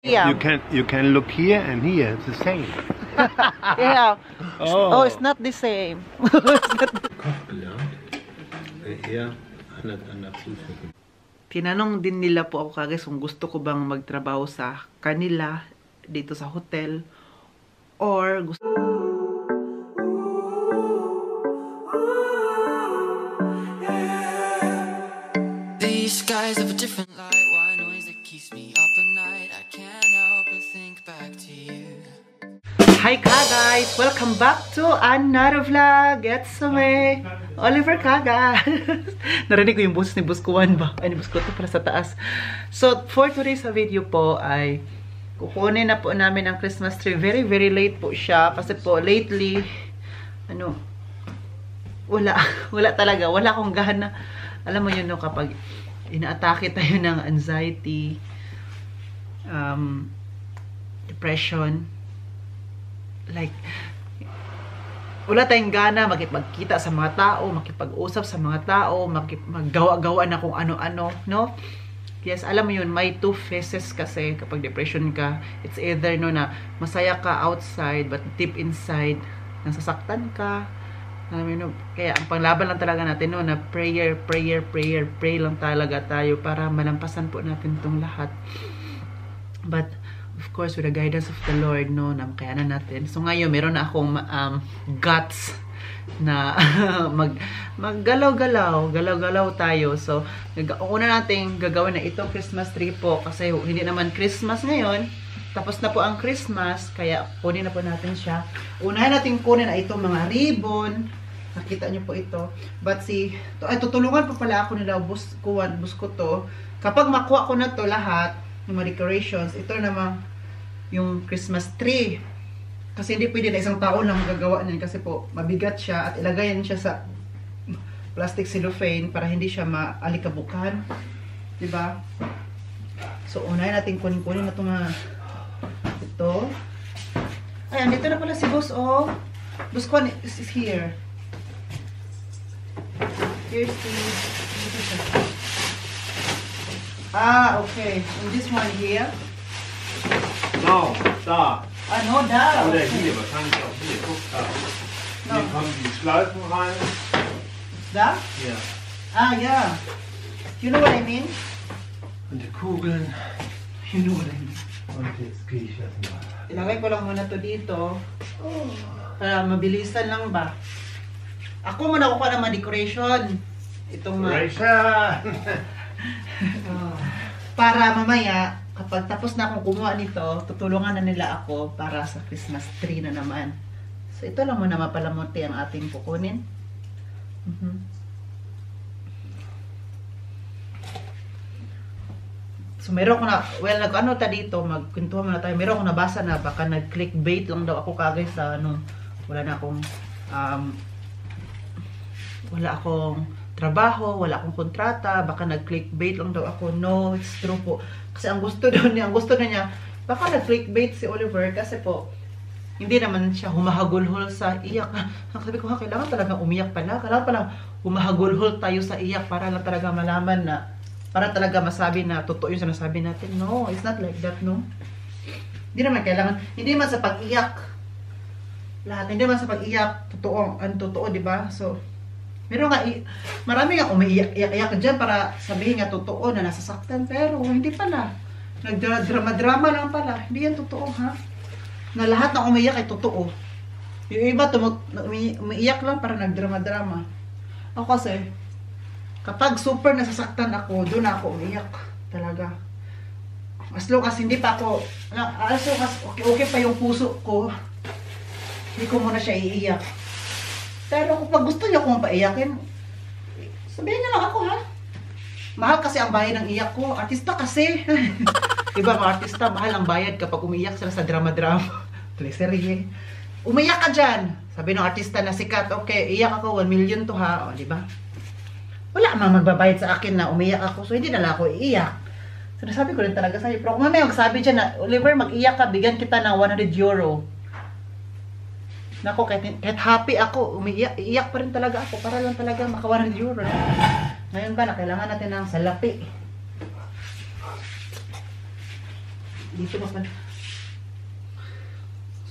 Yeah. You can look here and here. It's the same. Yeah. Oh, it's not the same. Tinanong din nila po ako kagad kung gusto ko bang magtrabaho sa kanila dito sa hotel or gusto These skies have a different light. Why noise that keeps me up at night? I can't help but think back to you. Hi ka guys! Welcome back to another vlog! It's me, Oliver Kaga! Narinig ko yung boses ni Buskuan ba? Ay, ni Buskuan to pala sa taas. So, for today's video po ay kukunin na po namin ang Christmas tree. Very, very late po siya. Kasi po, lately, wala talaga. Wala akong gana. Alam mo yun, no, kapag inaatake tayo ng anxiety, depression, like, wala tayong gana makipagkita sa mga tao, makipag-usap sa mga tao, maggawa-gawa na kung ano-ano, no? Yes, alam mo yun, may two faces kasi kapag depression ka. It's either, no, na masaya ka outside, but deep inside, nasasaktan ka. Alam mo yun, kaya ang panglaban lang talaga natin, no, na pray lang talaga tayo para malampasan po natin itong lahat. But, of course, with the guidance of the Lord, no, namakayanan natin. So ngayon, meron na akong guts na galaw-galaw tayo. So, una natin gagawin na ito Christmas tree po kasi hindi naman Christmas ngayon. Tapos na po ang Christmas, kaya kunin na po natin siya. Unahin natin kunin na itong mga ribbon. Nakita niyo po ito. But tutulungan pa pala ako nila busko to. Kapag makuha ko na to lahat, yung mga decorations, ito naman yung Christmas tree. Kasi hindi pwede na isang tao lang gagawa niyan kasi po mabigat siya at ilagayan siya sa plastic cellophane para hindi siya maalikabukan. Diba? So, unahin natin kunin na ito nga. Ito. Ayan, dito na pala si Boss, oh. Boss Kwan is here. Here's the... okay. And this one here. No, da. No, da. Oder hier, wahrscheinlich auch hier. Guck da. Hier kommen die Schleifen rein. Da? Ja. Yeah. You know what I mean? Und die Kugeln. You know what I mean. Und jetzt gehe ich das mal. Ilagay ko lang muna to dito. Para mabilisan lang ba? Ako muna kukuha ng mga decoration. Itong para mamaya, kapag tapos na akong kumuha nito, tutulungan na nila ako para sa Christmas tree na naman. So, ito lang muna mapalamuti ang ating kukunin. So, meron ko na, well, nag-ano ta dito, magkwentuhan muna tayo. Meron ko nabasa na baka nag-clickbait lang daw ako kagay sa, wala na akong, wala akong trabaho, wala akong kontrata, baka nag-clickbait lang daw ako. No, it's true po. Kasi ang gusto na niya, baka nag-clickbait si Oliver kasi po, hindi naman siya humahagulhol sa iyak. Sabi ko, kailangan talaga umiyak pala. Kailangan pala humahagulhol tayo sa iyak para lang talaga malaman na, para talaga masabi na totoo yung sinasabi natin. No, it's not like that, no? Hindi naman kailangan, hindi naman sa pag-iyak. Lahat, hindi naman sa pag-iyak, totoo, di ba? So, meron nga, marami nga umiiyak dyan para sabihin nga totoo na nasasaktan. Pero hindi pala. Nagdrama-drama lang pala. Hindi yan totoo, ha? Na lahat ng umiiyak ay totoo. Yung iba umiiyak lang para nagdrama-drama. Ako kasi, kapag super nasasaktan ako, doon ako umiiyak. Talaga. As long as hindi pa ako, as long as okay pa yung puso ko, hindi ko muna siya iiyak. Pero kung gusto niyo akong paiyakin, sabihin niyo lang ako, ha? Mahal kasi ang bayad ng iyak ko. Artista kasi. Diba, mga artista, mahal ang bayad kapag umiyak sila sa drama-drama. Teleserye. Umiyak ka dyan. Sabi ng artista na sikat, okay, iyak ako, 1 million to, ha? O, diba? Wala mang magbabayad sa akin na umiyak ako, so hindi na lang ako iiyak. So, nasabi ko rin talaga sa'yo. Pero kung mamaya magsabi dyan na, Oliver, mag-iyak ka, bigyan kita ng 100 euro. Nako, kahit happy ako, iiyak pa rin talaga ako para lang talaga maka 100 euro. Ngayon ba, kailangan natin ng salapi. Dito pa.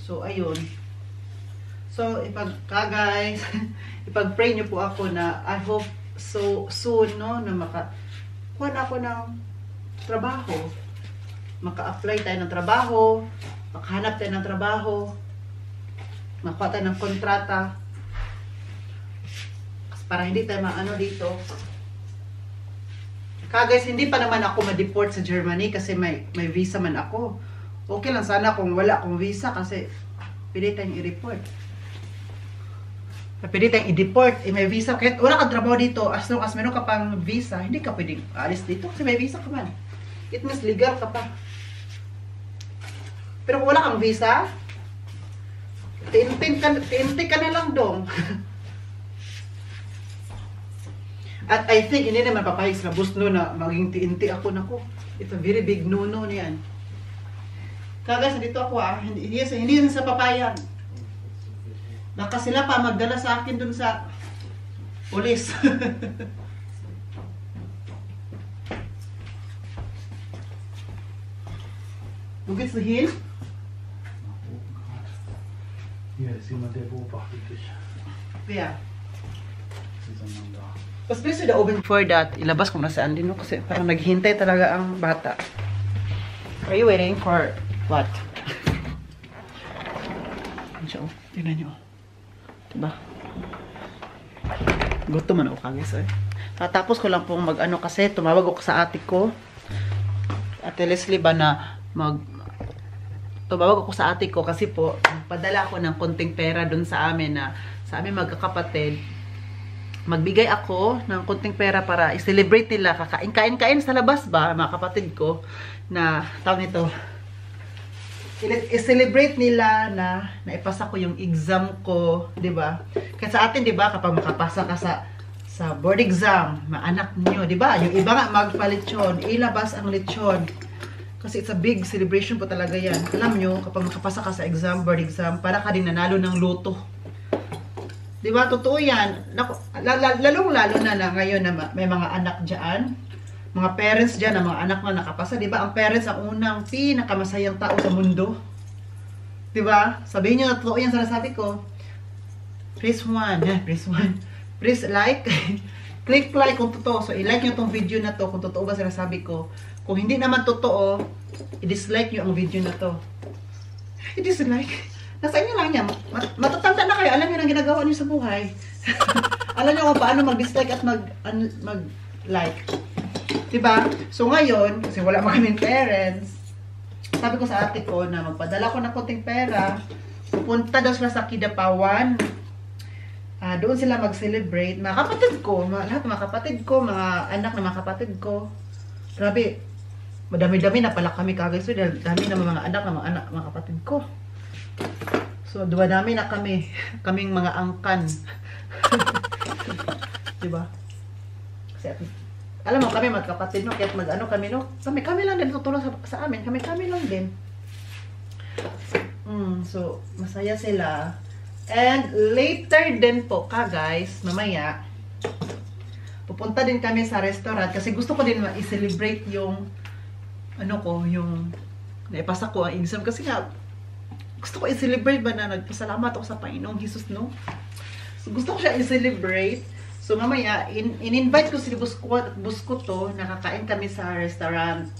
So, ayun. So, guys, ipag-pray nyo po ako na I hope so soon, no, na kuha ako ng trabaho. Maka-apply tayo ng trabaho, makahanap tayo ng trabaho, makuha tayo ng kontrata. Para hindi tayo maano dito. Guys, hindi pa naman ako ma-deport sa Germany kasi may visa man ako. Okay lang sana kung wala akong visa kasi pwede tayong i-report. Pwede tayong i-deport. May visa. Kahit wala kang trabaho dito, as long as meron ka pang visa, hindi ka pwedeng alis dito kasi may visa ka man. It means legal ka pa. Pero kung wala kang visa, tinti ka na lang dong. At I think, hindi naman papayag sa bus no na maging tinti ako nako. It's a very big no-no niyan. Kagas, dito ako hindi yan sa papayag. Baka sila pa magdala sa akin dun sa pulis. Wo geht's du hin? Hier ist jemand, der beobachtet dich. Wer? Zusammen da. Tapos please the oven for that. Ilabas ko na saan din, no? Kasi parang naghihintay talaga ang bata. Are you waiting for what? Diyan, tingnan nyo. Diba? Gutom man ako kagis, eh. Tatapos ko lang pong mag-ano kasi tumawag ako sa ate ko. Ate Leslie ba na tumawag ako sa ate ko kasi po padala ako ng konting pera dun sa amin na sa amin magkakapatid. Magbigay ako ng konting pera para i-celebrate nila. Kakain-kain sa labas ba, mga kapatid ko, na tawag nito. I-celebrate nila na naipasa ko yung exam ko, 'di ba? Kasi sa atin, 'di ba, kapag makapasa ka sa board exam, maanak niyo, 'di ba? Yung iba nga magpa-lechon, ilabas ang lechon. Kasi it's a big celebration po talaga 'yan. Alam niyo, kapag makapasa ka sa exam, board exam, para ka din nanalo ng loto. 'Di ba? Totoo 'yan. Lalong-lalo na ngayon na may mga anak diyan. Mga parents dyan, ang mga anak na nakapasa, di ba? Ang parents ang unang pinakamasayang tao sa mundo. Di ba? Sabihin nyo na totoo yan sa nasabi ko. Press 1. Press 1. Press like. Click like kung totoo. So, i-like nyo tong video na to kung totoo ba sa nasabi ko. Kung hindi naman totoo, i-dislike nyo ang video na to. I-dislike. Nasa inyo lang yan. Matatanda na kayo. Alam nyo ang ginagawa nyo sa buhay. Alam nyo kung paano mag-dislike at mag-like. Diba? So ngayon, kasi wala mga kaming parents, sabi ko sa ate ko na magpadala ko ng konting pera, pupunta daw sila sa Kidapawan. Doon sila mag-celebrate. Mga kapatid ko, lahat ng mga kapatid ko, mga anak ng mga kapatid ko. Grabe, madami-dami na pala kami kagay. So, dami na mga anak ng mga kapatid ko. So, dami na kami. Kaming mga angkan. Diba? Kasi alam mo, kami magkapatid, no? Kahit mag-ano kami, no? Kami lang din tutulong sa amin. Kami lang din. So, masaya sila. And later din po guys, mamaya, pupunta din kami sa restaurant kasi gusto ko din i-celebrate yung yung naipasa ko ang exam. Kasi nga, gusto ko i-celebrate ba na nagpasalamat ako sa Panginoong Jesus, no? So, gusto ko siya i-celebrate. So, mamaya, in-invite ko si Busko at Busko to, nakakain kami sa restaurant.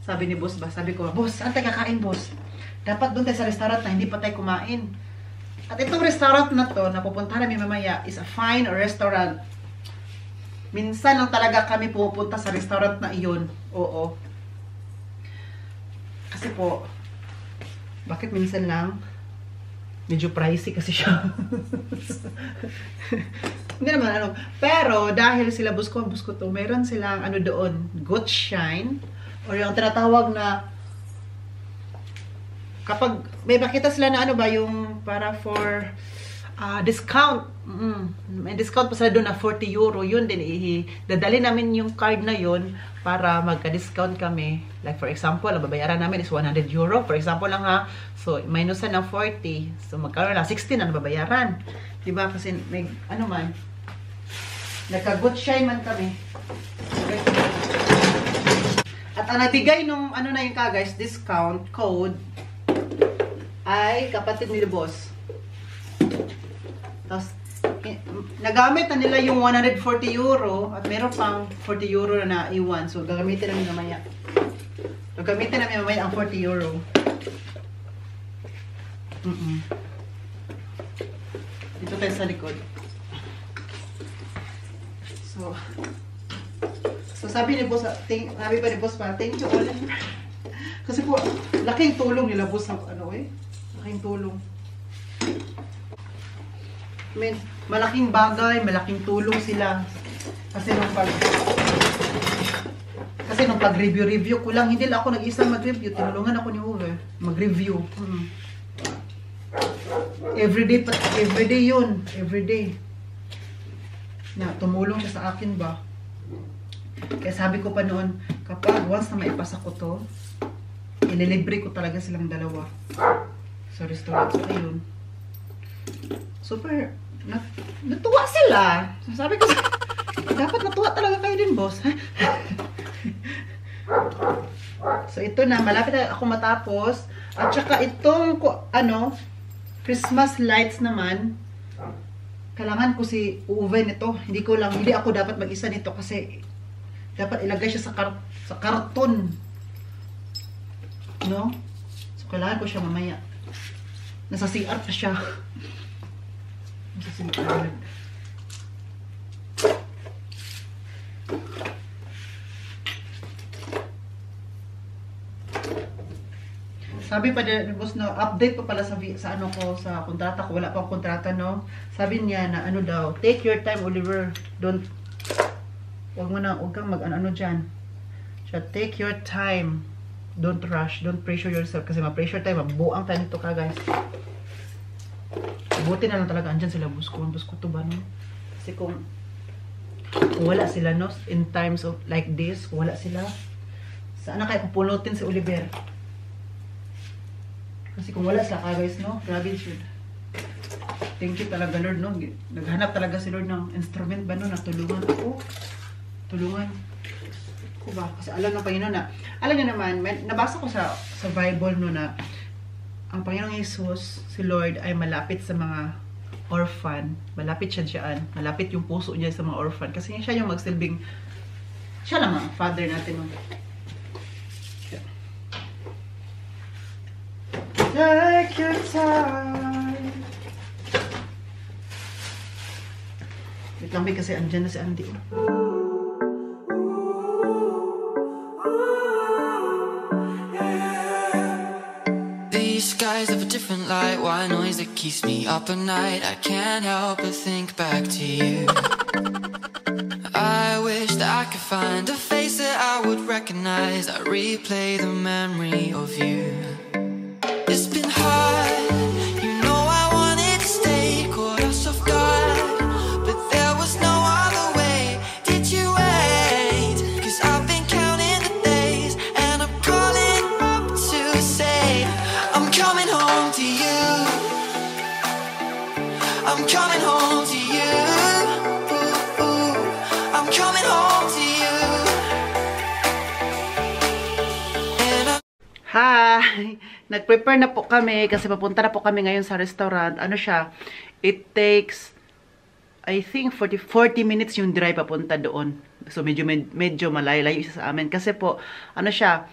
Sabi ni Boss ba? Sabi ko, Boss, saan tayo kakain, Boss? Dapat doon tayo sa restaurant na hindi pa tayo kumain. At itong restaurant na to, na pupunta namin mamaya, is a fine restaurant. Minsan lang talaga kami pupunta sa restaurant na iyon. Oo. Kasi po, bakit minsan lang? Medyo pricey kasi siya. Hindi naman pero dahil sila Busko to, meron silang doon, Gutschein, or yung tinatawag na kapag may makita sila na yung para for discount. May discount pa sila doon na 40 euro. Yun din, dadali namin yung card na yun para magka-discount kami. Like for example, ang babayaran namin is 100 euro. For example lang ha. So, minusan ng 40. So, magkaroon na 16 ang babayaran. Diba? Kasi may, man, nagka-good shine man kami. Okay. At At ang nabigay nung, ano na yun ka guys, discount code, ay kapatid ni boss. Tapos, nagamit na nila yung 140 euro at meron pang 40 euro na naiwan. So, gagamitin namin mamaya. Gagamitin namin mamaya ang 40 euro. Dito tayo sa likod. So sabi ni boss, sabi pa ni boss pa, thank you all. Kasi po, laking tulong nila boss ng ano eh. Laking tulong. I mean, malaking bagay, malaking tulong sila. Kasi nung pag-review ko lang, hindi lang ako nag-isa mag-review. Tinulungan ako ni Uwe mag-review. Everyday yun. Everyday. Na, tumulong siya sa akin ba? Kaya sabi ko pa noon, kapag once na maipasa ko to, ililibre ko talaga silang dalawa sa restaurant. So, ayun. Super, natuwa sila. Sabi ko, dapat natuwa talaga kayo din, boss. So, ito na. Malapit na ako matapos. At saka itong, ano, Christmas lights naman, kailangan ko si Uwe nito. Hindi ako dapat mag-isa nito kasi dapat ilagay siya sa karton. No? So, kailangan ko siya mamaya. Nasa CR pa siya. Nasa CR. Sabi pa din, boss, no, update pa pala sa ano ko, sa kontrata ko. Wala pang kontrata, no? Sabi niya na ano daw, take your time, Oliver. Huwag kang mag-ano dyan. So, take your time. Don't rush. Don't pressure yourself. Kasi ma-pressure tayo. Mabuang tayo nito ka, guys. Buti na lang talaga. Andyan sila, boss ko. Boss ko to ba, no? Kasi kung wala sila, no? In times of like this, kung wala sila, saan na kayo pupunutin si Oliver? Kasi kung wala sila ka, guys, no? Grabe siya. Thank you talaga, Lord, no? Naghanap talaga si Lord ng instrument ba, no? Natulungan ako. Tulungan ko ba? Kasi alam ng Panginoon na, alam niyo naman, nabasa ko sa Bible, no, na ang Panginoong Jesus, si Lord, ay malapit sa mga orphan. Malapit siya dyan. Malapit yung puso niya sa mga orphan. Kasi siya yung magsilbing, siya lang ang father natin, no? Take your time. Wait lang, kasi andyan na si Andy. These skies have a different light, white noise that keeps me up at night. I can't help but think back to you. I wish that I could find a face that I would recognize. I replay the memory of you. It's been hard, you know I wanted to stay, caught us off guard, but there was no other way. Did you wait? 'Cause I've been counting the days, and I'm calling up to say I'm coming home to you. I'm coming home to you. Ooh, ooh. I'm coming home to you. Hi! Nag-prepare na po kami kasi papunta na po kami ngayon sa restaurant. Ano siya? It takes, I think, 40 minutes yung drive papunta doon. So, medyo malayo siya sa amin. Kasi po, ano siya,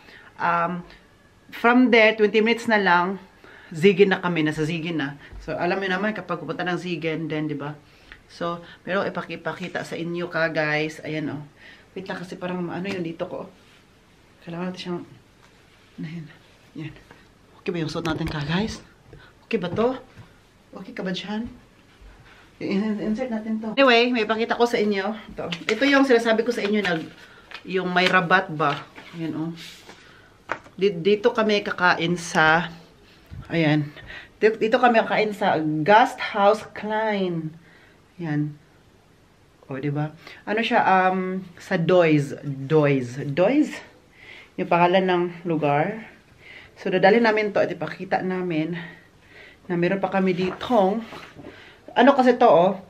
from there, 20 minutes na lang, Zigen na kami, nasa Zigen na. So, alam mo naman, kapag pupunta ng Zigen, then, di ba? So, pero ipakita sa inyo ka, guys. Ayan, oh. Wait lang, kasi parang, ano yun dito ko. Kailangan natin siyang, yan. Okay ba yung suot natin ka, guys? Okay ba to? Okay ka ba dyan? Insert natin to. Anyway, may pakita ko sa inyo. Ito yung sinasabi ko sa inyo na yung may rabat ba. Ayan, oh. Dito kami kakain sa, ayan. Dito kami kakain sa Gasthaus Klein. Ayan. O, diba? Ano siya, sa Dois. Yung pangalan ng lugar. So, dadalhin namin to at ipakita namin na meron pa kami ditong, ano kasi to, oh,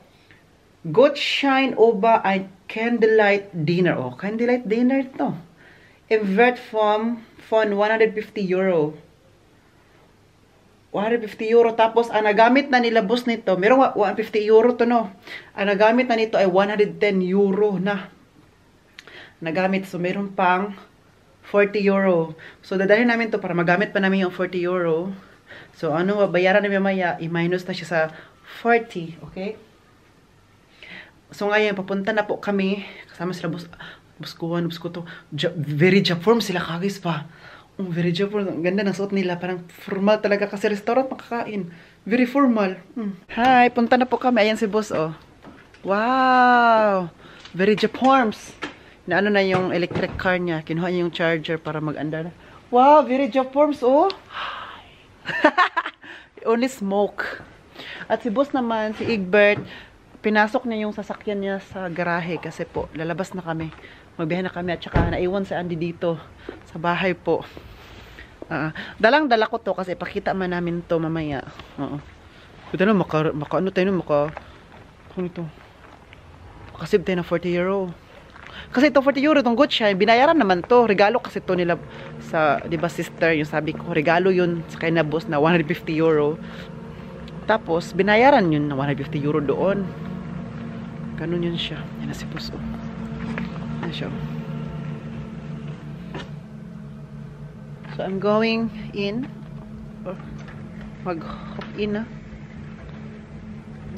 Gutschein Oba ay candlelight dinner. Oh, candlelight dinner to. invert phone 150 euro. 150 euro. Tapos, ang nagamit na nila boss nito, merong 150 euro to no. Ang nagamit na nito ay 110 euro na. Nagamit. So, meron pang 40 euro. So, dadalhin namin to para magamit pa namin yung 40 euro. So, ano, bayaran namin maya, i-minus na siya sa 40. Okay? So, ngayon, papunta na po kami. Kasama sila boss ko to. Very Jaform sila kagis pa. Very Jaform. Ang ganda ng suot nila. Parang formal talaga kasi restaurant makakain. Very formal. Hi, punta na po kami. Ayan si boss, oh. Wow! Very Jaforms. Na ano na yung electric car niya. Kinuha niya yung charger para mag-andar. Wow! Very Jaforms, oh. Only smoke. At si boss naman, si Egbert, pinasok niya yung sasakyan niya sa garahe kasi po, lalabas na kami. Magbiyahe na kami at saka naiwan si Andy dito sa bahay po. Dalang-dala ko to kasi pakita man namin to mamaya. Ito na, ano tayo na, kung ito, makasib tayo na 40 euro. Kasi ito 40 euro, itong good siya, binayaran naman to. Regalo kasi to nila sa, di ba sister, yung sabi ko, regalo yun sa kanya boss na 150 euro. Tapos, binayaran yun na 150 euro doon. Ganun yun siya. Yan na si boss. Yan siya. So, I'm going in. Mag-hop in na.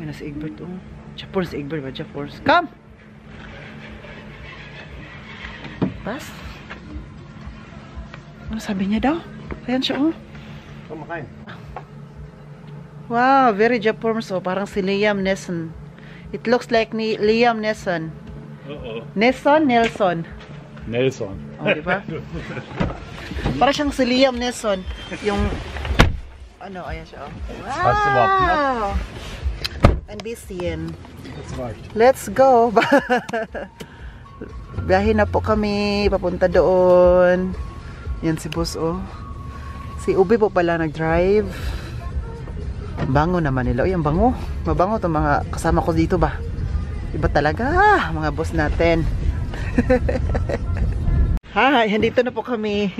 Yan na si Egbert. Japors, Egbert ba? Japors. Come! Pas? Ano sabi niya daw? Ayan siya, oh. Kumakain. Wow, very Jaforms, oh. Parang si Liam Neeson. It looks like Liam Neeson. Nelson? Oh, di ba? Parang siyang si Liam Neeson. Yung, ano, ayan siya, oh. Wow! Ambition. Let's go. Biyahe na po kami. Papunta doon. Yan si boss, oh. Si Ubi po pala nag-drive. Bango naman nila. Uy, ang bango. Mabango itong mga kasama ko dito ba? Iba talaga, mga boss natin. Hi, andito na po kami.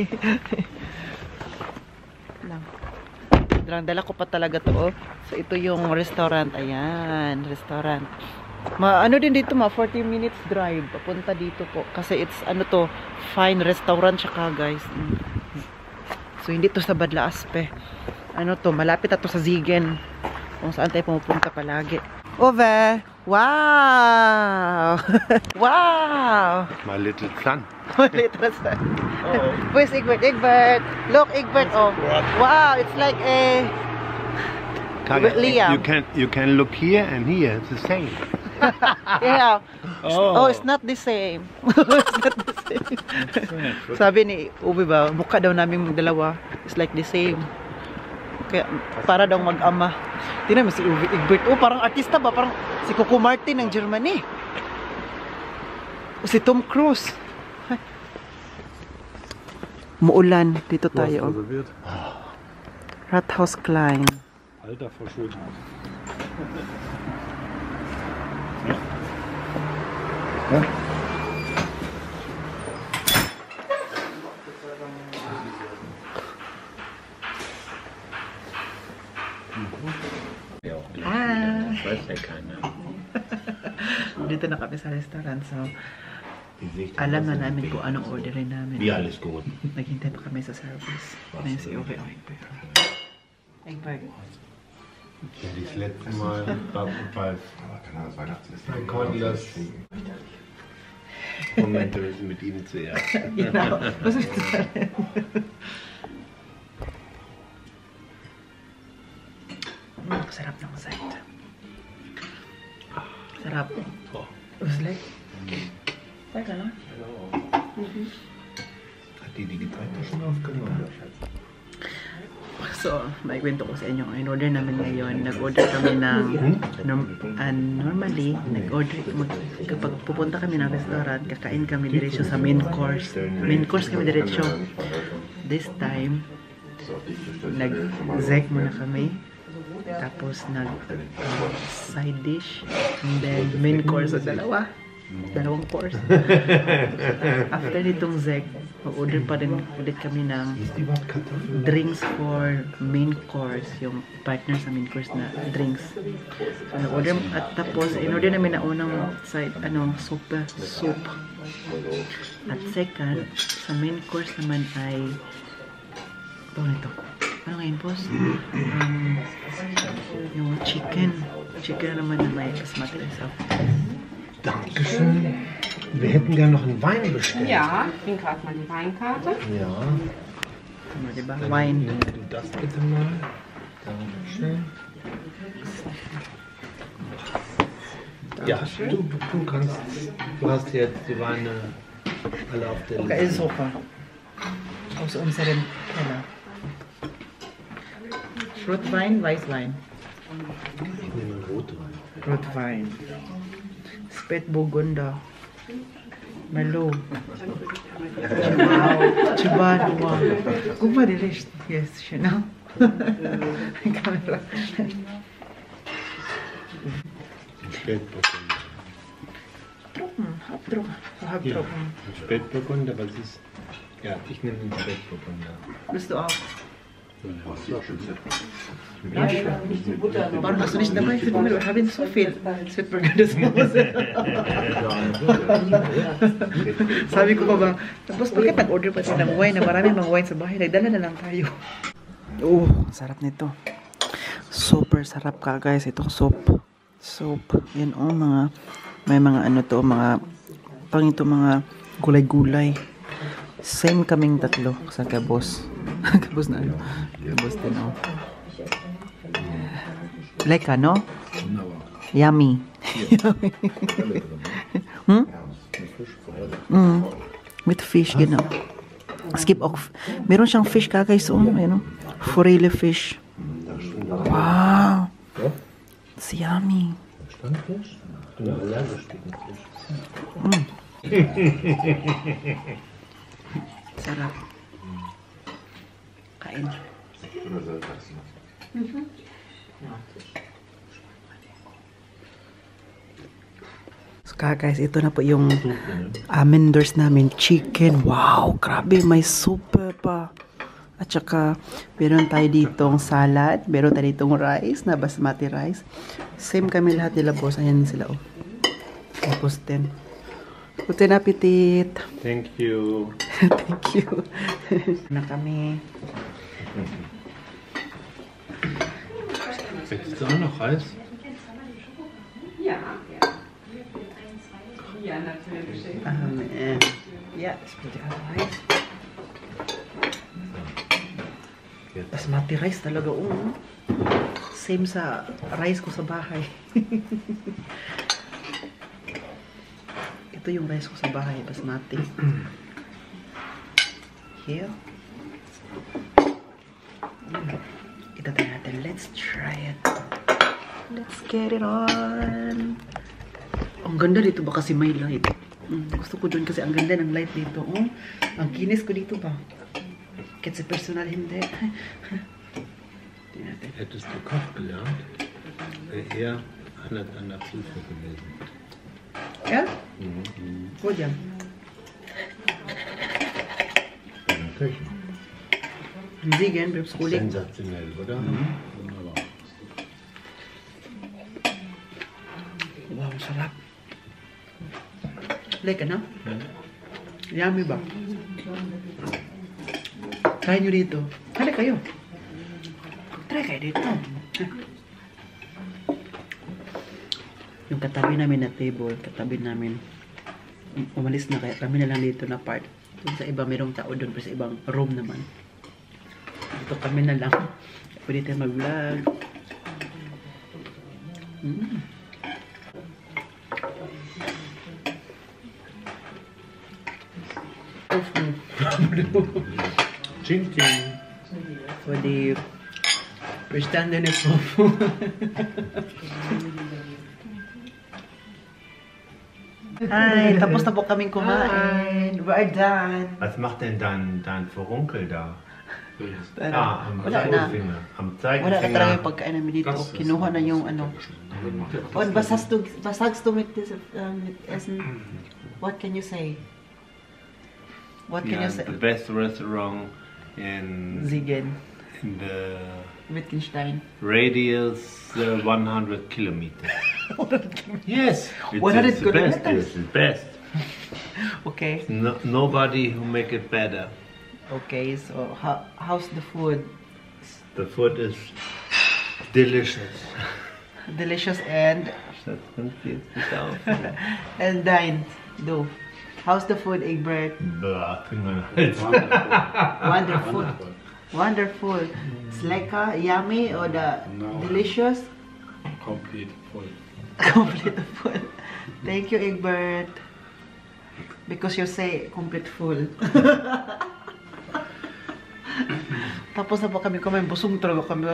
Dala ko pa talaga to, oh. So, ito yung restaurant. Ayan, restaurant. Ano din dito, 40 minutes drive. Papunta dito po. Kasi it's, ano to, fine restaurant siya ka, guys. So, hindi to sa Badla Aspe. Ano to, malapit na to sa Zigen. Kung saan tayo pumupunta palagi. Ove! Wow! Wow! My little son. My little son. Where's Egbert? Egbert! Look, Egbert, oh. Wow, it's like a... Liam. You can look here and here. It's the same. Yeah. Oh, it's not the same. It's not the same. Sabi ni Ubi ba, mukha daw namin magdalawa. It's like the same. Kaya para daw mag-ama. Tingnan mo si Ubi Egbert. Oh, parang artista ba? Parang si Coco Martin ng Germany. O si Tom Cruise. Muulan. Dito tayo. Rathaus Klein. Alter Verschulden. Ja? Dito na kami sa restaurant, so alam na namin kung anong orderin namin. Ja, alles gut. Naghintay pa kami sa service. Ngayon si Ove. Egbert. Ja, das letzte Mal bei Cornelius. Moment, wir müssen mit ihm zuerst. Genau. Was ist das? Sarap ng side. Sarap. Uslik. Teka lang. Hat die Gitarre schon aufgenommen? So, maikwento ko sa inyo. In-order namin ngayon. Nag-order kami ng normally, kapag pupunta kami ng restaurant, kakain kami diretso sa main course. Main course kami diretso. This time, nag-zek muna kami. Tapos nag-side dish. And then, main course sa dalawa. 2 course. After nitong Zeg, mag-order pa rin ulit kami ng drinks for main course. Yung partner sa main course na drinks. So, nag-order at tapos, in-order namin na unang side, soup. At second, sa main course naman ay ito. Ano ngayon, boss? Yung chicken. Chicken naman na may basmati rice. Dankeschön. Wir hätten gerne noch einen Wein bestellt. Ja, ich bringe gerade mal die Weinkarte. Ja. Diba? Wine. Nimm du das bitte mal. Dankeschön. Ja, du hast jetzt die Weine alle auf der Okay, Liste. super. Aus unserem Keller. Rotwein, Weißwein. Ich nehme Rotwein. Rotwein. Spätburgunder. Merlot. Chihuahua. Guck mal, die Licht. Yes, genau. Kamera. Spätburgunder. Trocken. Halbtrocken. Spätburgunder, was ist? Ja, ich nehme den Spätburgunder. Willst du auch? Warum hast du nicht dabei? Wir haben so viel. Es wird Burger des Hause. Sabi ko pa ba, tapos bakit nag-order pa tayo ng wine na maraming mga wine sa bahay? Nagdala na lang tayo. Sarap nito. Super sarap ka guys. Itong soup. Yan may mga mga gulay-gulay. Same kaming tatlo sa kabos. Kabos na ano? Kabos din ako. Like no? Yummy. With fish, genau. Es gibt auch, meron siyang fish ka guys, forelle fish. Wow. It's yummy. Sarap. Kain. So guys, ito na po yung amendors namin. Chicken. Wow, grabe. May soup pa. At saka, meron tayo ditong salad. Meron tayo ditong rice na basmati rice. Same kami lahat nila boss. Ayan sila oh. Tapos din. Guten Appetit. Thank you. Thank you. Na kami. Willst du auch noch Reis? Ja. Ja, natürlich. Ja, ich will auch Reis. Basmati rice talaga same sa rice ko sa bahay. Ito yung rice ko sa bahay, basmati. Here. Itatry natin. Let's try it. Let's get it on. Ang ganda dito ba kasi may light. Gusto ko dun kasi ang ganda ng light dito. Ang kinis ko dito ba? Kasi personal hindi. Hättest du Koch gelernt, wäre eher einer deiner Prüfer gewesen. Ja? Gut, ja. Köchen. Siegen, Betriebskolleg. Sensationell, oder? Wunderbar. Wow, sarap. Lekker, no? Yummy ba? Try nyo dito. Hali kayo. Try kayo dito. Yung katabi namin na table, katabi namin, umalis na kaya kami na lang dito na part. Doon sa iba, mayroong tao doon, pero sa ibang room naman. Dito kami na lang. Pwede tayo mag-vlog. Ching ching. For the Verstanden Prof. Hi, tapos na po kaming kumain. We're done. Was macht denn dein Furunkel da? Am Wala na. Zeigefinger. Am Wala ka talaga Zeigefinger. yung pagkain namin dito. Kinuha na yung ano. Und was sagst du mit Essen? What can you say? What can you Yeah, say? the best restaurant in Siegen, the Wittgenstein. radius 100 kilometers. Yes, 100 it's the best. kilometers? It's the best. Okay. Nobody who make it better. Okay, so how's the food? The food is delicious. Delicious and and dine. Do. How's the food, Egbert? Wonderful. Wonderful. It's lekker, yummy, or the No. delicious? Complete full. Complete full. Thank you, Egbert. Because you say complete full. Tapos na po kami kumain, busog talaga kami.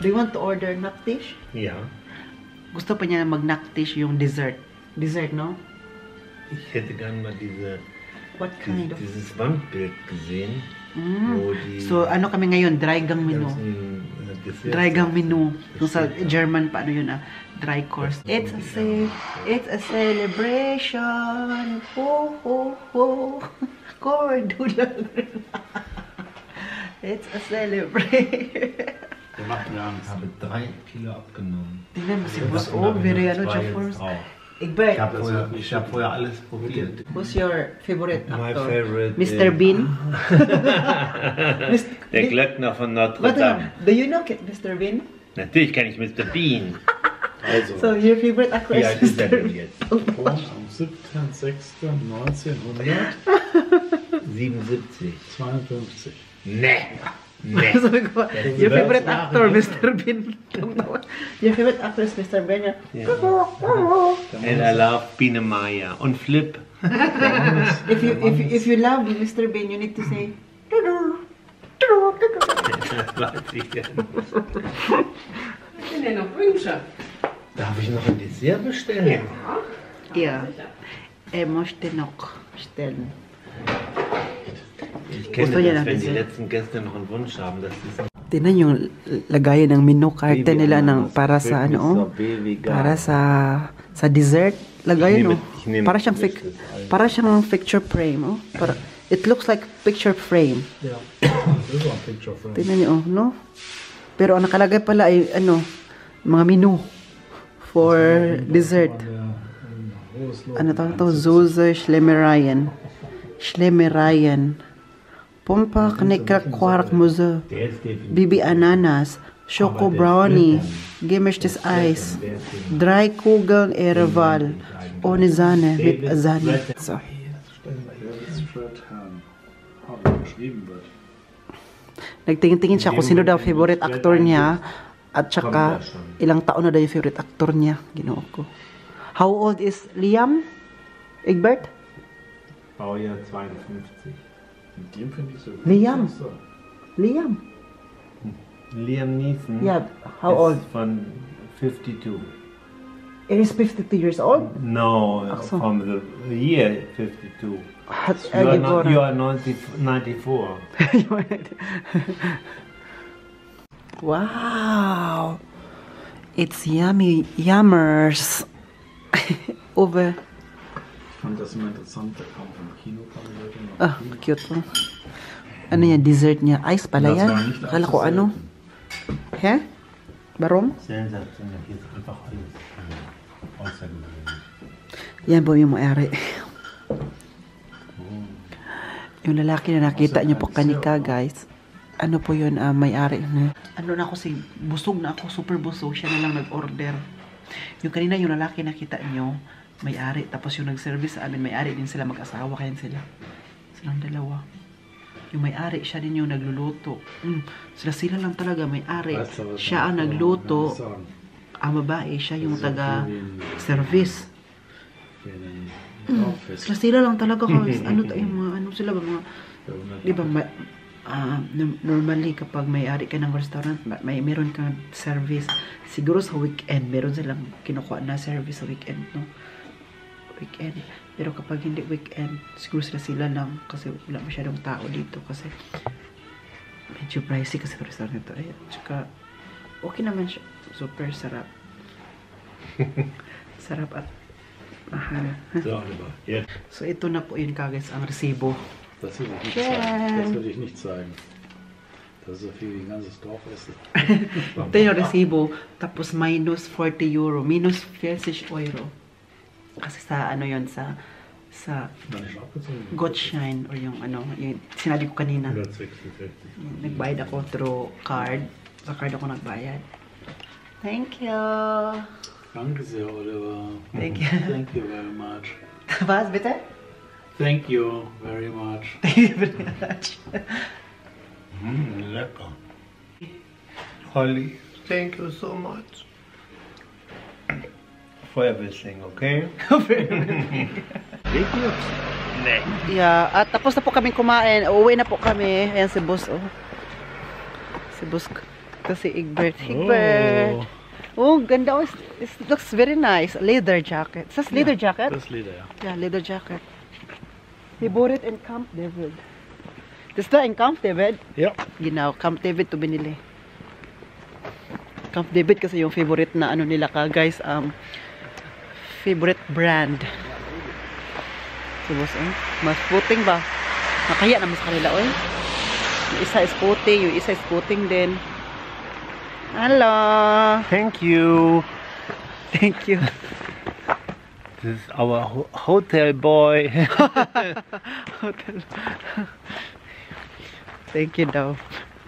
Do you want to order naktish? Ja. Gusto pa niya mag-naktish yung dessert. Dessert, no? Ich hätte gern mal What kind of? dieses Wandbild gesehen, Mm. wo die So, ano kami ngayon? Dry gang menu. ganzen, Desserts- Dry gang menu. Yung sa German, paano yun dry course. It's a celebration. Ho, ho, ho. Cordulan. It's a celebration. Der macht gar Ich nichts. habe 3 Kilo abgenommen. Tingnan mo si Und Boss. davon Oh, habe ich very noch ano, 2 Jeff jetzt Forrest. drauf. Egbert, Ich hab vorher alles probiert. who's your favorite My actor? favorite Mr. is- Bean? Der Glöckner von Notre What Dame. do you know Mr. Bean? Natürlich kenne ich Mr. Bean. Also, So, your favorite actor Wie is alt ist er Mr. denn Bean. jetzt? am 7.6.1952. 77. Nee. Nee. Sabi ko, your favorite actor, Mr. Bean. Your favorite actor is Mr. Bean. And I love Biene Maya. Und Flip. If you love Mr. Bean, you need to say. Das weiß ich ja nicht. Was sind denn noch Wünsche? Darf ich noch ein Dessert bestellen? Ja. Möchte noch stellen. Ich kenne Gusto niya das, ng wenn die Dessert? letzten Gäste noch einen Wunsch haben, dass das Tingnan yung lagayan ng menu card nila ng para sa ano, oh, para sa dessert. Lagayan, oh. Para siyang para siyang picture frame, oh. Para it looks like picture frame. Ja, das ist auch ein Picture Frame. Tingnan niyo, oh, no? Pero ang nakalagay pala ay ano, mga menu for dessert. Ano tawag to? Zuse Schlemmereien. Pompa Knickrak Quark Muse. der ist definitiv. Bibi Ananas. Schoko Brownie. Gemischtes Eis. 3 Kugeln Ereval. Ohne Sahne. Mit Sahne. So. Das Fred Ham geschrieben wird. Nagtingin-tingin siya kung sino daw favorite actor niya. At saka ilang taon na daw yung favorite actor niya. Ginoo ko. How old is Liam? Egbert? Baujahr 52. Mit dem finde ich so gut. Liam. So. Liam? Liam Neeson. Yeah, how ist old? Von 52. He is 52 years old? No, Ach so. from the year 52. Hat You are 94. Wow! It's yummy, yummers. Over. Ich fand das immer interessant, der kam vom Kino, kam die Leute noch. Ah, cute po. Ano yan, dessert niya? Ice pala Das yan. war nicht Akala ko ano. He? Barom? Sensationell. Hier ist einfach alles außergewöhnlich. Yan po yung may-ari. Yung lalaki na nakita niyo po kanika, guys. Ano po yun, may-ari na. Ano na ako busog na ako, super busog. Siya na lang nag-order. Yung kanina yung lalaki nakita niyo, may-ari. Tapos yung nag-service sa amin, may-ari din sila, mag-asawa kayan sila. Silang dalawa. Yung may-ari, siya din yung nagluluto. Sila lang talaga, may-ari. Siya ang nagluto. Ang babae, siya yung taga-service. Sila lang talaga guys. Ano sila ba mga, di ba, normally kapag may-ari ka ng restaurant, meron kang service. Siguro sa weekend, meron silang kinukuha na service sa weekend, no? Weekend. Pero kapag hindi weekend, siguro sila lang kasi wala masyadong tao dito kasi medyo pricey kasi restaurant ito. Ay, tsaka, okay naman siya. Super sarap. Sarap at mahal. So, Oliver, jetzt. So, ito na po yun, guys, ang resibo. Das will ich nicht Schön. zeigen. Das will ich nicht zeigen. Das ist so viel wie ein ganzes Dorf essen. Ito yung resibo. Tapos, minus 40 euro. Minus 40 euro. Kasi sa, ano yun, sa Dann ist abgezogen. Gutschein or yung ano, yung sinabi ko kanina. 166. Nagbayad ako through card. Sa card ako nagbayad. Thank you. Danke sehr, Oliver. Thank you. Thank you very much. Was, bitte? Thank you very much. Thank you very much. Lecker. Holly, thank you so much. For everything, okay? Yeah, at tapos na po kami kumain. Uuwi na po kami. Ayan si Boss, oh. Si Boss, kasi Egbert. Egbert! Oh, ganda, oh. It looks very nice. Leather jacket. Is this leather jacket? Das Leder, ja. Yeah, leather jacket. He bought it in Camp David. This is in Camp David? Ja. Ginaw, Camp David to binili. Camp David kasi yung favorite na ano nila ka, guys. Favorite brand. So, boss, mas puting ba? Nakaya naman sa kanila, oy. Yung isa is puting, yung isa is puting din. Hello! Thank you. Thank you. This is our hotel boy. Hotel. Thank you daw.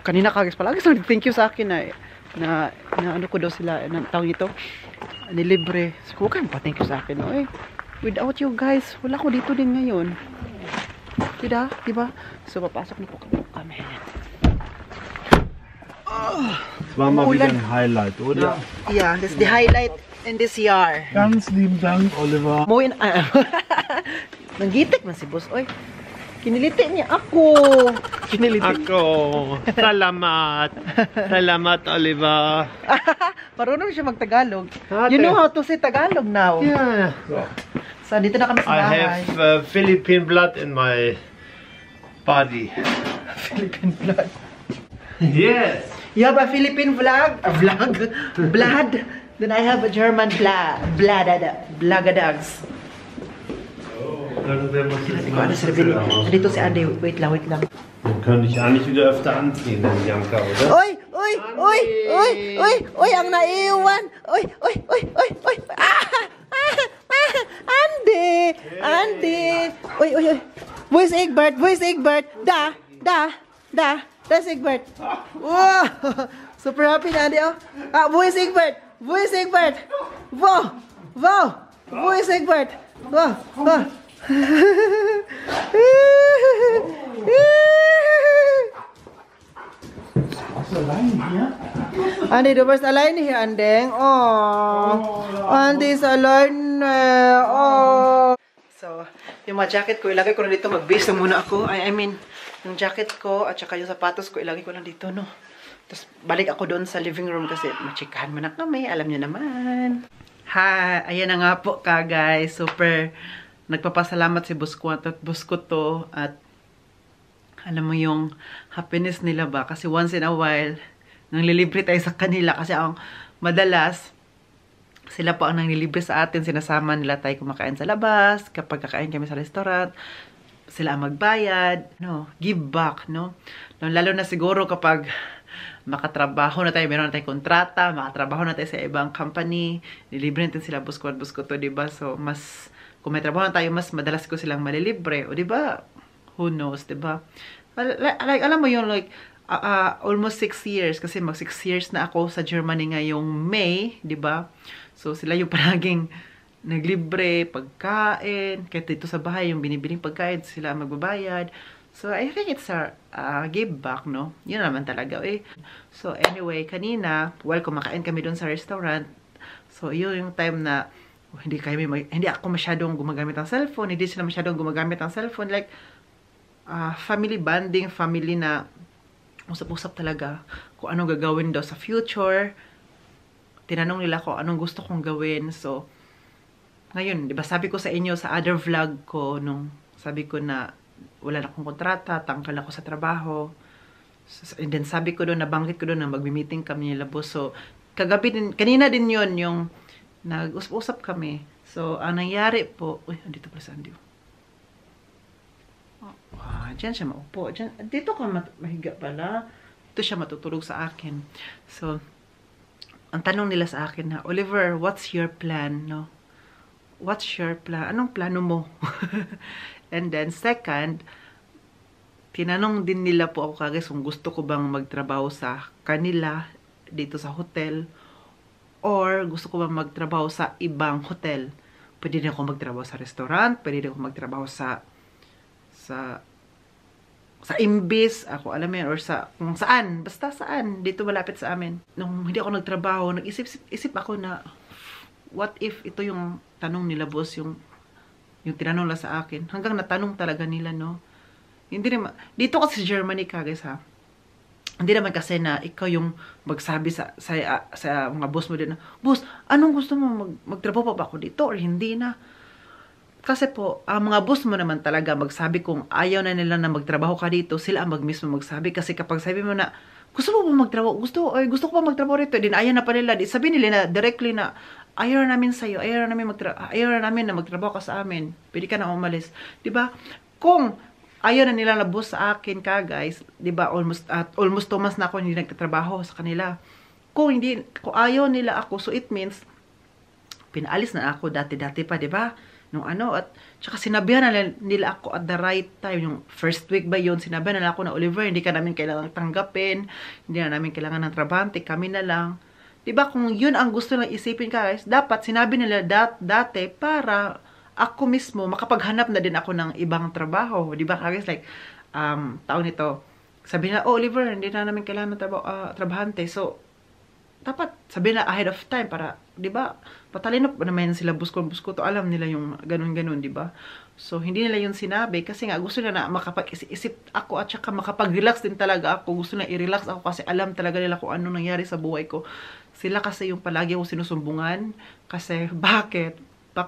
Kanina kagis palagi sa thank you sa akin na ano ko daw sila ng tawag ito. Nilibre. So, huwag kayong pa-thank you sa akin. Oy. Without you guys, wala ko dito din ngayon. Diba? So, papasok na po kami. Das war mal wieder ein Highlight, oder? Yeah, that's the highlight in this year. Ganz lieben Dank, Oliver. Moin, nanggitik man si boss. Oy, kiniliti niya ako. Kiniliti. Ako. Salamat. Salamat, Oliver. Marunong siya mag-Tagalog. Ate. You know how to say Tagalog now. Yeah. So, dito na kami sa I bahay. have Philippine blood in my body. Philippine blood. Yes. You have a Philippine blood? Then I have a German blagadags. Hindi ko ano sabihin. Dito si Andy. Wait lang. Den könnte ich eigentlich wieder öfter anziehen, den Janka, oder? Oy! Ang naiwan! Oy! Andy! Oy! Where's Egbert? Da! That's Egbert. Wow! Super happy na, Andy, oh. Where's Egbert? Wow! Where's Egbert? Wow! Andy, du bist alleine hier, Andeng. Oh, Andy is alleine. Oh. So, yung mga jacket ko, ilagay ko na dito. Mag-base na muna ako. I mean, yung jacket ko at saka yung sapatos ko, ilagay ko na dito, no? Tapos, balik ako doon sa living room kasi machikahan mo na kami. Alam niyo naman. Hi! Ayan na nga po ka, guys. Super nagpapasalamat si Buskot at Buskoto at alam mo yung happiness nila ba? Kasi once in a while, nang lilibre tayo sa kanila kasi ang madalas, sila po ang nanglilibre sa atin. Sinasama nila tayo kumakain sa labas. Kapag kakain kami sa restaurant, sila ang magbayad. No, give back, no? Lalo na siguro kapag makatrabaho na tayo, meron na tayong kontrata, makatrabaho na tayo sa ibang company, nilibre natin sila Buskoto, diba? So, mas, kung may trabaho na tayo, mas madalas ko silang malilibre. O, diba? Who knows, diba? Like, alam mo yun, like, almost 6 years, kasi mag 6 years na ako sa Germany ngayong May, diba? So, sila yung palaging naglibre, pagkain, kahit dito sa bahay, yung binibiling pagkain, sila magbabayad. So, I think it's a give back, no? Yun naman talaga, eh. So, anyway, kanina, while kumakain kami doon sa restaurant, so, yun yung time na, hindi ako masyadong gumagamit ng cellphone, hindi sila masyadong gumagamit ng cellphone, like, family bonding, family na usap-usap talaga kung anong gagawin daw sa future. Tinanong nila ko anong gusto kong gawin. So, ngayon, di ba sabi ko sa inyo sa other vlog ko, nung sabi ko na wala na akong kontrata, tangkal ako sa trabaho. And then sabi ko doon, nabanggit ko doon na magbi-meeting kami nila boss. So, kagabi din, kanina din yon yung nag-usap kami. So, ang nangyari po, uy, dito pala sa Andy. Diyan siya maupo. Dito ka mahiga pala. Dito siya matutulog sa akin. So, ang tanong nila sa akin na, Oliver, what's your plan? No? What's your plan? Anong plano mo? And then, second, tinanong din nila po ako kagad kung gusto ko bang magtrabaho sa kanila dito sa hotel or gusto ko bang magtrabaho sa ibang hotel. Pwede din ako magtrabaho sa restaurant, pwede din ako magtrabaho sa Imbis, ako alam yan, or sa kung saan, basta saan, dito malapit sa amin. Nung hindi ako nagtrabaho, nag-isip ako na, what if ito yung tanong nila boss, yung tinanong nila sa akin. Hanggang natanong talaga nila, no? Hindi naman, dito kasi sa Germany ka, guys, ha? Hindi naman kasi na ikaw yung magsabi sa mga boss mo din na, boss, anong gusto mo? Magtrabaho pa ba ako dito or hindi na? Kasi po, ang mga boss mo naman talaga magsabi kung ayaw na nila na magtrabaho ka dito, sila ang mismo magsabi. Kasi kapag sabi mo na, gusto mo ba magtrabaho? Gusto ko pa magtrabaho rito. Din ayaw na pa nila. Sabi nila na directly na, ayaw na namin sa'yo, ayaw na namin na magtrabaho ka sa amin. Pwede ka na umalis. Diba? Kung ayaw na nila na boss sa akin ka, guys, diba? Almost 2 months na ako hindi nagtatrabaho sa kanila. Kung ayaw nila ako, so it means, pinaalis na ako dati-dati pa, diba? Nung at tsaka sinabihan na nila ako at the right time, yung first week ba yun, sinabihan na ako na, Oliver, hindi ka namin kailangan tanggapin, hindi na namin kailangan ng trabante, kami na lang. Diba, kung yun ang gusto lang isipin ka, guys, dapat sinabi nila dati para ako mismo, makapaghanap na din ako ng ibang trabaho. Diba, guys, like, taon nito, sabi na, Oliver, hindi na namin kailangan ng trabahante, so, dapat sabihin na ahead of time para, di ba, patalino pa naman sila busko to, alam nila yung ganun-ganun, di ba? So, hindi nila yun sinabi kasi nga gusto nila na makapag-isip ako at saka makapag-relax din talaga ako. Gusto na i-relax ako kasi alam talaga nila kung ano nangyari sa buhay ko. Sila kasi yung palagi ako sinusumbungan kasi bakit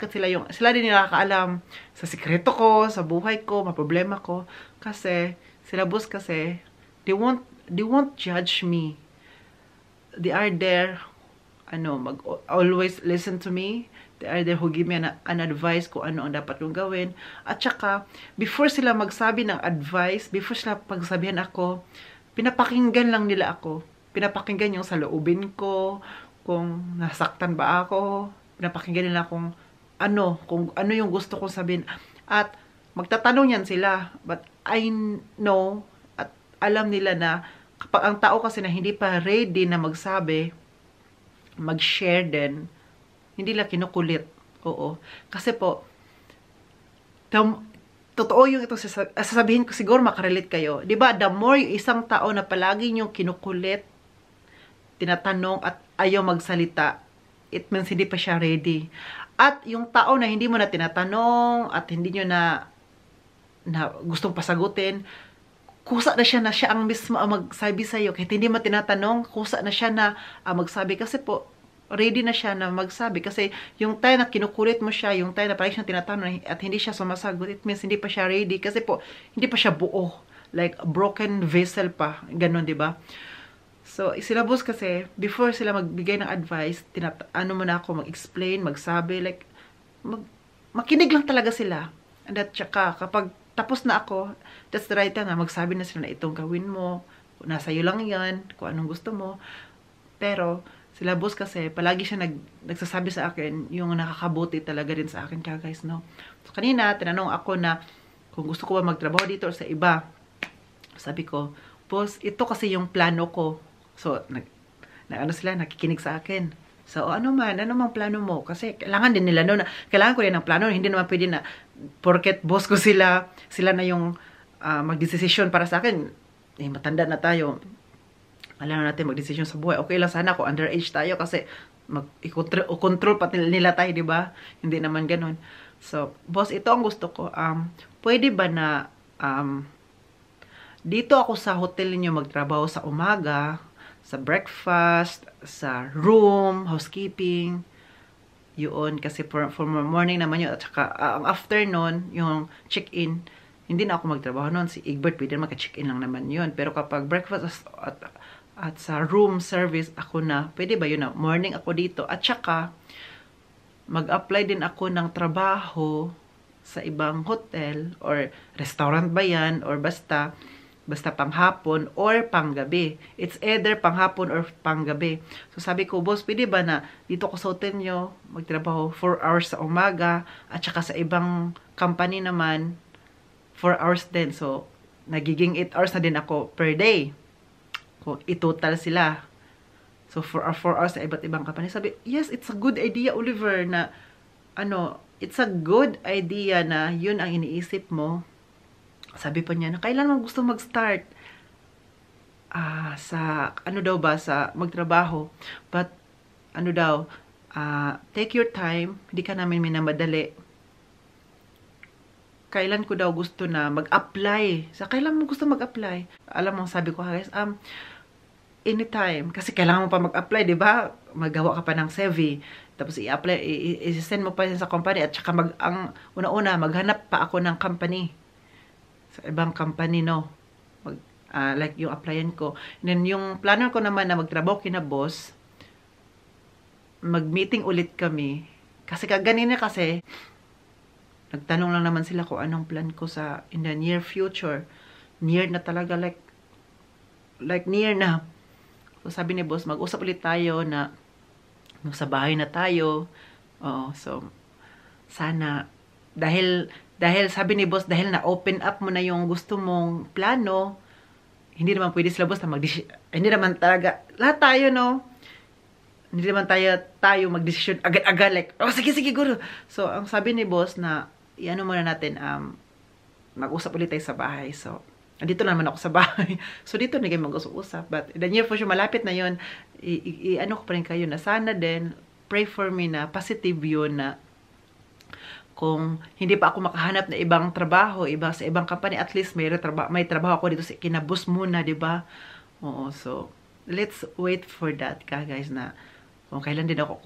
sila din nakakaalam sa sikreto ko, sa buhay ko, problema ko kasi sila boss kasi they won't judge me. They are there, always listen to me. They are there who give me an advice kung ano ang dapat kong gawin. At saka, before sila magsabi ng advice, before sila pagsabihan ako, pinapakinggan lang nila ako. Pinapakinggan yung sa loobin ko, kung nasaktan ba ako, pinapakinggan nila kung ano yung gusto kong sabihin. At magtatanong yan sila. But I know, at alam nila na, kapag ang tao kasi na hindi pa ready na magsabi, mag-share din, hindi lang kinukulit. Oo. Kasi po, totoo yung ito, sasabihin ko, siguro makarelate kayo. Diba, the more yung isang tao na palagi nyo kinukulit, tinatanong at ayaw magsalita, it means hindi pa siya ready. At yung tao na hindi mo na tinatanong at hindi nyo na gustong pasagutin, kusa na siya ang mismo ang magsabi sa'yo. Kahit hindi mo tinatanong, kusa na siya na magsabi. Kasi po, ready na siya na magsabi. Kasi yung time na kinukulit mo siya, yung time na parang siya tinatanong at hindi siya sumasagot, it means hindi pa siya ready. Kasi po, hindi pa siya buo. Like, a broken vessel pa. Ganon, diba? So, sila boss kasi, before sila magbigay ng advice, mo na ako mag-explain, magsabi, like, makinig lang talaga sila. And at saka, kapag tapos na ako, that's the right time na magsabi na sila na itong gawin mo, nasa iyo lang yan, kung anong gusto mo. Pero, sila boss kasi, palagi siya nagsasabi sa akin, yung nakakabuti talaga din sa akin, guys, no? So, kanina, tinanong ako na, kung gusto ko ba magtrabaho dito or sa iba. Sabi ko, boss, ito kasi yung plano ko. So, nakikinig sa akin. So, ano mang plano mo? Kasi, kailangan din nila, no, kailangan ko din ng plano, hindi naman pwede na, porket boss ko sila na yung mag-decision para sa akin. Matanda na tayo. Alam na natin mag-decision sa buhay. Okay lang sana kung underage tayo kasi i-control pa nila tayo, di ba? Hindi naman ganun. So, boss, ito ang gusto ko. Pwede ba na dito ako sa hotel niyo magtrabaho sa umaga, sa breakfast, sa room, housekeeping, yun, kasi for morning naman yun, at saka ang afternoon, yung check-in, hindi na ako magtrabaho noon. Si Egbert, pwede maka-check-in lang naman yun. Pero kapag breakfast at sa room service, ako na, pwede ba yun na? Morning ako dito. At saka, mag-apply din ako ng trabaho sa ibang hotel or restaurant ba yan or basta panghapon or panggabi. It's either panghapon or panggabi. So sabi ko, boss, pwede ba na dito ko sa hotel nyo magtrabaho 4 hours sa umaga at saka sa ibang company naman 4 hours din. So nagiging 8 hours na din ako per day. Kung itotal sila. So 4 hours sa iba't ibang company. Sabi, yes, it's a good idea, Oliver, na it's a good idea na yun ang iniisip mo. Sabi pa niya na kailan mo gusto mag-start sa sa magtrabaho. But take your time, hindi ka namin minamadali. Kailan ko daw gusto na mag-apply? Kailan mo gusto mag-apply? Alam mo, sabi ko, guys, anytime. Kasi kailangan mo pa mag-apply, di ba? Magawa ka pa ng CV. Tapos i-apply, i-send mo pa sa company. At saka ang una-una, maghanap pa ako ng company. Sa ibang company, no? Like yung applyan ko. And then yung planner ko naman na magtrabaho kina boss, mag-meeting ulit kami. Kasi kaganina kasi, nagtanong lang naman sila kung anong plan ko in the near future. Near na talaga, like near na. So sabi ni boss, mag-usap ulit tayo na sa bahay na tayo. So sana dahil sabi ni boss, dahil na-open up mo na yung gusto mong plano, hindi naman pwede sila boss na hindi naman talaga, lahat tayo, no? Hindi naman tayo mag-decision agad-agad, like, sige, guro. So, ang sabi ni boss na, muna natin, mag-usap ulit tayo sa bahay. So, andito naman ako sa bahay. So, dito na kayo mag-usap. But, the near future, malapit na yun, ko pa rin kayo na sana din, pray for me na positive yun na kung hindi pa ako makahanap na ibang trabaho, sa ibang company, at least may trabaho ako dito sa kinabos muna, di ba? Oo, so let's wait for that, guys, na kung kailan din ako,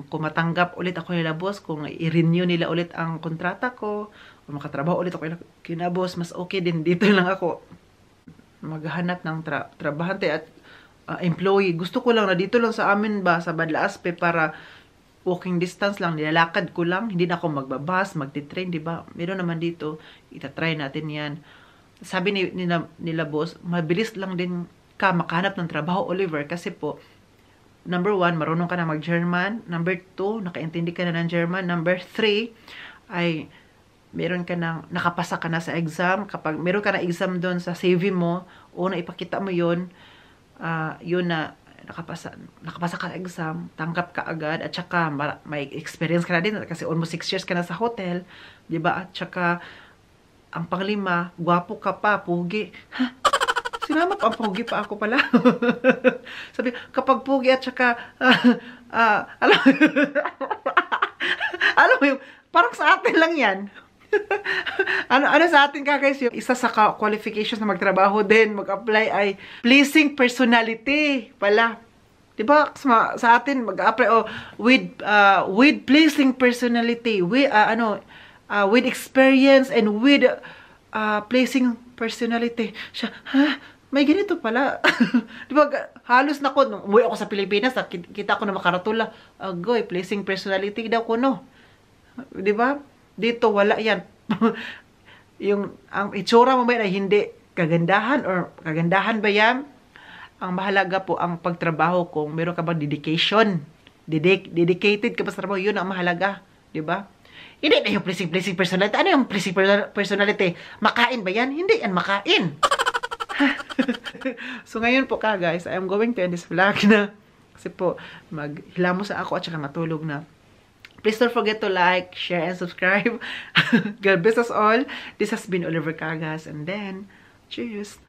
kung matanggap ulit ako nila boss, kung i-renew nila ulit ang kontrata ko, kung makatrabaho ulit ako kinabos, mas okay din dito lang ako maghanap ng trabahante at employee. Gusto ko lang na dito lang sa amin ba, sa Badlaaspe, para walking distance lang, nilalakad ko lang, hindi na ako magbabas, magti-train, di ba? Meron naman dito, itatry natin yan. Sabi nila boss, mabilis lang din ka makahanap ng trabaho, Oliver, kasi po, number 1, marunong ka na mag-German. Number 2, nakaintindi ka na ng German. Number 3, ay nakapasa ka na sa exam. Kapag meron ka na exam doon sa CV mo, una ipakita mo yun, yun na, nakapasa ka exam, tanggap ka agad, at saka may experience ka na din kasi almost 6 years ka na sa hotel, di ba? At saka ang panglima, gwapo ka pa, pugi. Ha? Sinama pa ang pugi pa ako pala. Sabi, kapag pugi at saka alam mo yung, parang sa atin lang yan. ano sa atin ka, guys, yung isa sa qualifications na magtrabaho din, mag-apply ay pleasing personality pala. Diba? Sa atin mag-apply with pleasing personality, with experience and with pleasing personality. Siya, may ganito pala. Diba? Halos na ko, nung umuwi ako sa Pilipinas, kita ko na makaratula, agoy, pleasing personality daw ko, no? Diba? Dito, wala yan. Ang itsura mo ba ay hindi kagandahan or kagandahan ba yan? Ang mahalaga po ang pagtrabaho, kung meron ka bang dedication. Dedicated ka pa sa trabaho, yun ang mahalaga. Diba? Hindi na yung pleasing personality. Ano yung pleasing personality? Makain ba yan? Hindi yan makain. So ngayon po guys, I am going to end this vlog na. Kasi po, maghilamos ako at saka matulog na. Please don't forget to like, share, and subscribe. God bless us all. This has been Oliver Cagas. And then, cheers!